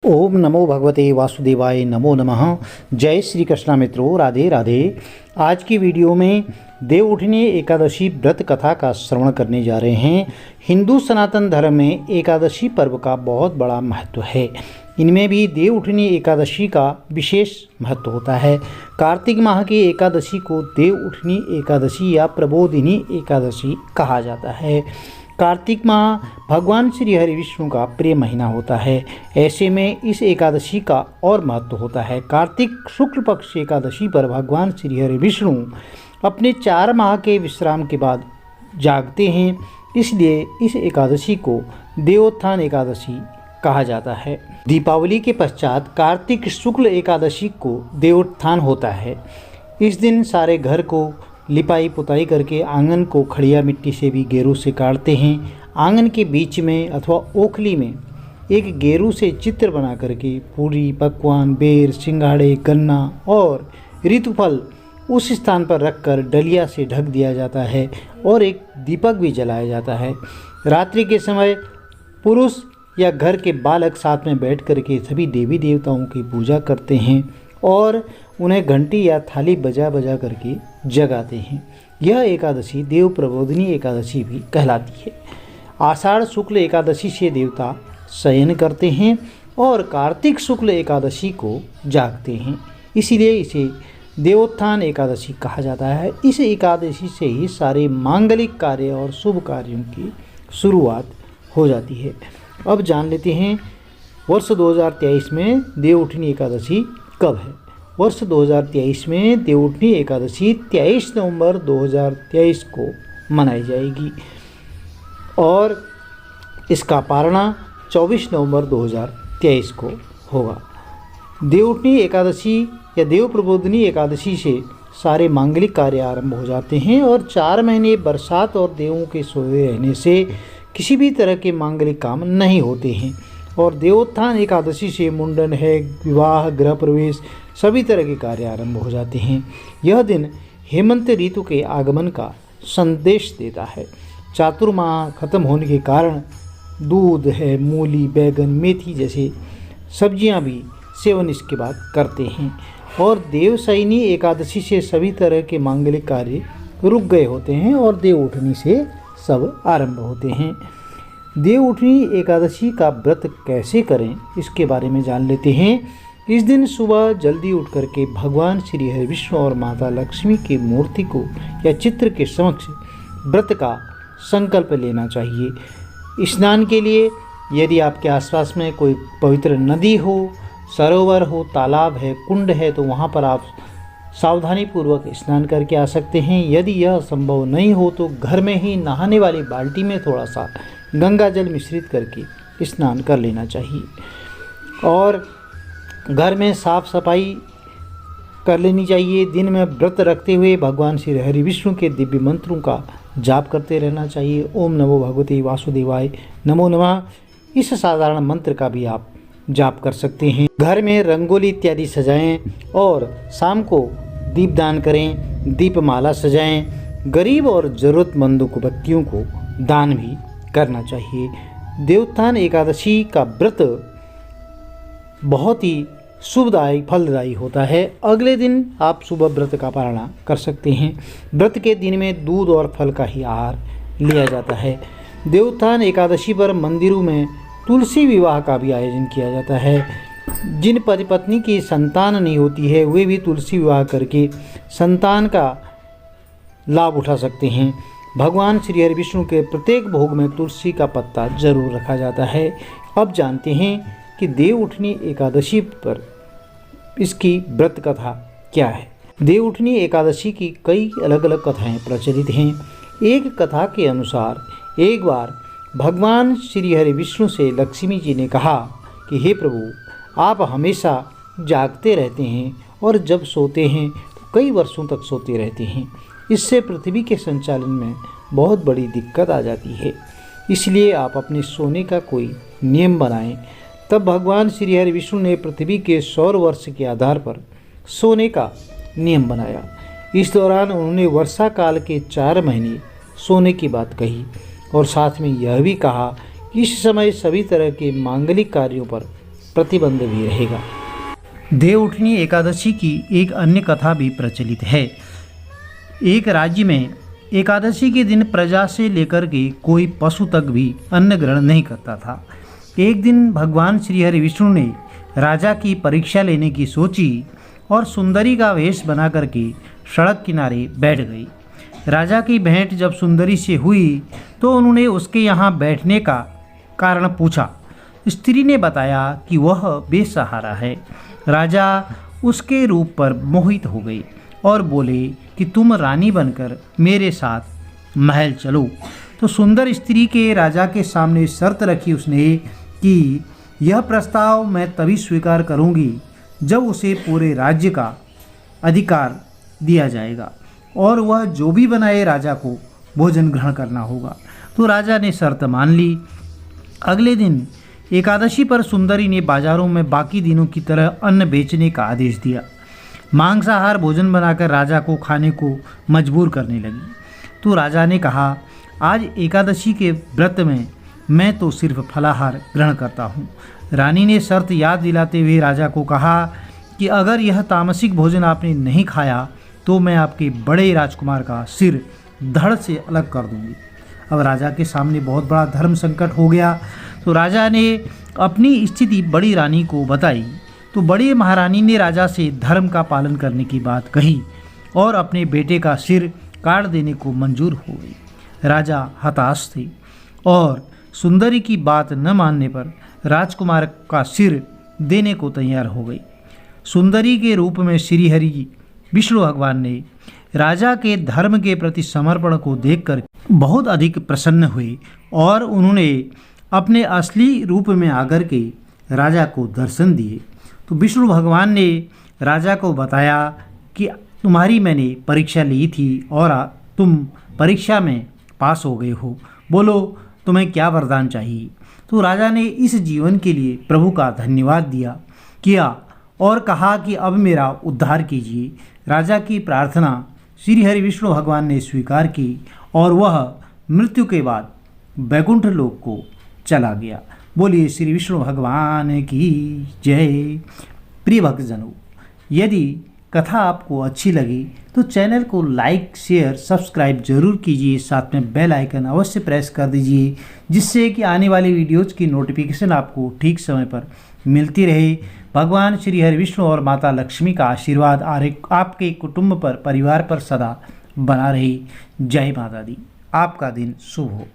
ओम नमो भगवते वासुदेवाय नमो नमः। जय श्री कृष्णा मित्रों, राधे राधे। आज की वीडियो में देवउठनी एकादशी व्रत कथा का श्रवण करने जा रहे हैं। हिंदू सनातन धर्म में एकादशी पर्व का बहुत बड़ा महत्व है। इनमें भी देवउठनी एकादशी का विशेष महत्व होता है। कार्तिक माह की एकादशी को देवउठनी एकादशी या प्रबोधिनी एकादशी कहा जाता है। कार्तिक माह भगवान श्री हरि विष्णु का प्रिय महीना होता है। ऐसे में इस एकादशी का और महत्व होता है। कार्तिक शुक्ल पक्ष एकादशी पर भगवान श्री हरि विष्णु अपने 4 माह के विश्राम के बाद जागते हैं, इसलिए इस एकादशी को देवोत्थान एकादशी कहा जाता है। दीपावली के पश्चात कार्तिक शुक्ल एकादशी को देवोत्थान होता है। इस दिन सारे घर को लिपाई पुताई करके आंगन को खड़िया मिट्टी से भी गेरू से काटते हैं। आंगन के बीच में अथवा ओखली में एक गेरू से चित्र बना करके पूरी, पकवान, बेर, सिंघाड़े, गन्ना और ऋतुफल उस स्थान पर रखकर डलिया से ढक दिया जाता है और एक दीपक भी जलाया जाता है। रात्रि के समय पुरुष या घर के बालक साथ में बैठ करके सभी देवी देवताओं की पूजा करते हैं और उन्हें घंटी या थाली बजा बजा करके जगाते हैं। यह एकादशी देव प्रबोधिनी एकादशी भी कहलाती है। आषाढ़ शुक्ल एकादशी से देवता शयन करते हैं और कार्तिक शुक्ल एकादशी को जागते हैं, इसीलिए इसे देवोत्थान एकादशी कहा जाता है। इस एकादशी से ही सारे मांगलिक कार्य और शुभ कार्यों की शुरुआत हो जाती है। अब जान लेते हैं वर्ष 2023 में देवउठनी एकादशी कब है। वर्ष 2023 में देवउठनी एकादशी 23 नवंबर 2023 को मनाई जाएगी और इसका पारणा 24 नवंबर 2023 को होगा। देवउठनी एकादशी या देव प्रबोधिनी एकादशी से सारे मांगलिक कार्य आरंभ हो जाते हैं और 4 महीने बरसात और देवों के सोए रहने से किसी भी तरह के मांगलिक काम नहीं होते हैं। और देवोत्थान एकादशी से मुंडन है, विवाह, गृह प्रवेश सभी तरह के कार्य आरंभ हो जाते हैं। यह दिन हेमंत ऋतु के आगमन का संदेश देता है। चातुर्माह खत्म होने के कारण दूध है, मूली, बैगन, मेथी जैसे सब्जियां भी सेवन इसके बाद करते हैं। और देवशयनी एकादशी से सभी तरह के मांगलिक कार्य रुक गए होते हैं और देवउठनी से सब आरंभ होते हैं। देवउठनी एकादशी का व्रत कैसे करें, इसके बारे में जान लेते हैं। इस दिन सुबह जल्दी उठ करके भगवान श्री हरि विष्णु और माता लक्ष्मी की मूर्ति को या चित्र के समक्ष व्रत का संकल्प लेना चाहिए। स्नान के लिए यदि आपके आसपास में कोई पवित्र नदी हो, सरोवर हो, तालाब है, कुंड है तो वहाँ पर आप सावधानी पूर्वक स्नान करके आ सकते हैं। यदि यह संभव नहीं हो तो घर में ही नहाने वाली बाल्टी में थोड़ा सा गंगा जल मिश्रित करके स्नान कर लेना चाहिए और घर में साफ सफाई कर लेनी चाहिए। दिन में व्रत रखते हुए भगवान श्री हरि विष्णु के दिव्य मंत्रों का जाप करते रहना चाहिए। ओम नमो भगवते वासुदेवाय नमो नमः, इस साधारण मंत्र का भी आप जाप कर सकते हैं। घर में रंगोली इत्यादि सजाएं और शाम को दीपदान करें, दीपमाला सजाएं। गरीब और ज़रूरतमंदों को बत्तियों को दान भी करना चाहिए। देवोत्थान एकादशी का व्रत बहुत ही शुभदायी फलदायी होता है। अगले दिन आप सुबह व्रत का पारणा कर सकते हैं। व्रत के दिन में दूध और फल का ही आहार लिया जाता है। देवोत्थान एकादशी पर मंदिरों में तुलसी विवाह का भी आयोजन किया जाता है। जिन पति पत्नी की संतान नहीं होती है वे भी तुलसी विवाह करके संतान का लाभ उठा सकते हैं। भगवान श्री हरि विष्णु के प्रत्येक भोग में तुलसी का पत्ता जरूर रखा जाता है। अब जानते हैं कि देवउठनी एकादशी पर इसकी व्रत कथा क्या है। देवउठनी एकादशी की कई अलग अलग कथाएं प्रचलित हैं। एक कथा के अनुसार एक बार भगवान श्री हरि विष्णु से लक्ष्मी जी ने कहा कि हे प्रभु, आप हमेशा जागते रहते हैं और जब सोते हैं तो कई वर्षों तक सोते रहते हैं। इससे पृथ्वी के संचालन में बहुत बड़ी दिक्कत आ जाती है, इसलिए आप अपने सोने का कोई नियम बनाएं। तब भगवान श्री हरि विष्णु ने पृथ्वी के सौर वर्ष के आधार पर सोने का नियम बनाया। इस दौरान उन्होंने वर्षा काल के 4 महीने सोने की बात कही और साथ में यह भी कहा कि इस समय सभी तरह के मांगलिक कार्यों पर प्रतिबंध भी रहेगा। देवउठनी एकादशी की एक अन्य कथा भी प्रचलित है। एक राज्य में एकादशी के दिन प्रजा से लेकर के कोई पशु तक भी अन्न ग्रहण नहीं करता था। एक दिन भगवान श्री हरि विष्णु ने राजा की परीक्षा लेने की सोची और सुंदरी का वेश बना करके सड़क किनारे बैठ गई। राजा की भेंट जब सुंदरी से हुई तो उन्होंने उसके यहाँ बैठने का कारण पूछा। स्त्री ने बताया कि वह बेसहारा है। राजा उसके रूप पर मोहित हो गई और बोले कि तुम रानी बनकर मेरे साथ महल चलो। तो सुंदर स्त्री के राजा के सामने शर्त रखी उसने कि यह प्रस्ताव मैं तभी स्वीकार करूंगी जब उसे पूरे राज्य का अधिकार दिया जाएगा और वह जो भी बनाए राजा को भोजन ग्रहण करना होगा। तो राजा ने शर्त मान ली। अगले दिन एकादशी पर सुंदरी ने बाजारों में बाकी दिनों की तरह अन्न बेचने का आदेश दिया। मांसाहार भोजन बनाकर राजा को खाने को मजबूर करने लगी। तो राजा ने कहा, आज एकादशी के व्रत में मैं तो सिर्फ फलाहार ग्रहण करता हूँ। रानी ने शर्त याद दिलाते हुए राजा को कहा कि अगर यह तामसिक भोजन आपने नहीं खाया तो मैं आपके बड़े राजकुमार का सिर धड़ से अलग कर दूंगी। अब राजा के सामने बहुत बड़ा धर्म संकट हो गया। तो राजा ने अपनी स्थिति बड़ी रानी को बताई। तो बड़ी महारानी ने राजा से धर्म का पालन करने की बात कही और अपने बेटे का सिर काट देने को मंजूर हो गई। राजा हताश थे और सुंदरी की बात न मानने पर राजकुमार का सिर देने को तैयार हो गई। सुंदरी के रूप में श्री हरि विष्णु भगवान ने राजा के धर्म के प्रति समर्पण को देखकर बहुत अधिक प्रसन्न हुए और उन्होंने अपने असली रूप में आकर के राजा को दर्शन दिए। तो विष्णु भगवान ने राजा को बताया कि तुम्हारी मैंने परीक्षा ली थी और तुम परीक्षा में पास हो गए हो, बोलो तुम्हें क्या वरदान चाहिए। तो राजा ने इस जीवन के लिए प्रभु का धन्यवाद किया और कहा कि अब मेरा उद्धार कीजिए। राजा की प्रार्थना श्री हरि विष्णु भगवान ने स्वीकार की और वह मृत्यु के बाद वैकुंठ लोक को चला गया। बोलिए श्री विष्णु भगवान की जय। प्रिय भक्तजनों, यदि कथा आपको अच्छी लगी तो चैनल को लाइक शेयर सब्सक्राइब जरूर कीजिए। साथ में बेल आइकन अवश्य प्रेस कर दीजिए जिससे कि आने वाली वीडियोज़ की नोटिफिकेशन आपको ठीक समय पर मिलती रहे। भगवान श्री हरि विष्णु और माता लक्ष्मी का आशीर्वाद आपके कुटुंब पर परिवार पर सदा बना रहे। जय माता दी। आपका दिन शुभ हो।